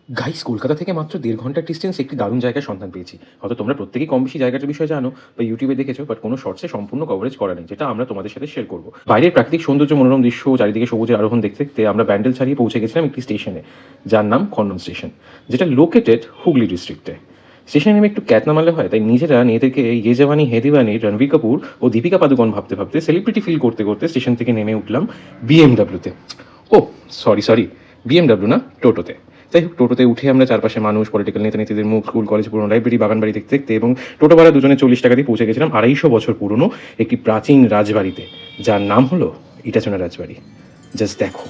Guys, Kolkata থেকে মাত্র ১.৫ ঘন্টার ডিস্টেন্সে একটি দারুণ জায়গার সন্ধান পেয়েছি। হয়তো তোমরা প্রত্যেকেই কম বেশি জায়গাটার বিষয়ে জানো বা ইউটিউবে দেখেছো, বাট কোনো শর্টসে সম্পূর্ণ কভারেজ করা নেই, যেটা আমরা তোমাদের সাথে শেয়ার করব। বাইরের প্রাকৃতিক সৌন্দর্য, মনোরম দৃশ্য, চারিদিকে সবুজের আরোহণ দেখতে দেখতে আমরা ব্যান্ডেল ছাড়িয়ে পৌঁছে গেছিলাম একটি স্টেশনে, যার নাম খন্ডন স্টেশন, যেটা লোকেটেড হুগলি ডিস্ট্রিক্টে। স্টেশনে নেমে একটু ক্যাট নামালে হয়, তাই নিজেরা নিজেদেরকে ইয়ে জাওয়ানি হে দিওয়ানি রণবীর কাপুর ও দীপিকা পাদুকোণ ভাবতে ভাবতে সেলিব্রিটি ফিল করতে করতে স্টেশন থেকে নেমে উঠলাম বিএমডাব্লিউতে। ও, সরি, বিএমডাব্লিউ না, টোটোতে। যাই হোক, টোটোতে উঠে আমরা চারপাশে মানুষ, পলিটিক্যাল নেতা নেত্রীদের মুখ, স্কুল কলেজ, পুরনো লাইব্রেরি, বাগানবাড়ি দেখতে দেখতে এবং টোটো ভাড়া দুজনে 40 টাকা দিয়ে পৌঁছে গেছিলাম 250 বছর পুরনো একটি প্রাচীন রাজবাড়িতে, যার নাম হলো ইটাচোনা রাজবাড়ি। জাস্ট দেখো।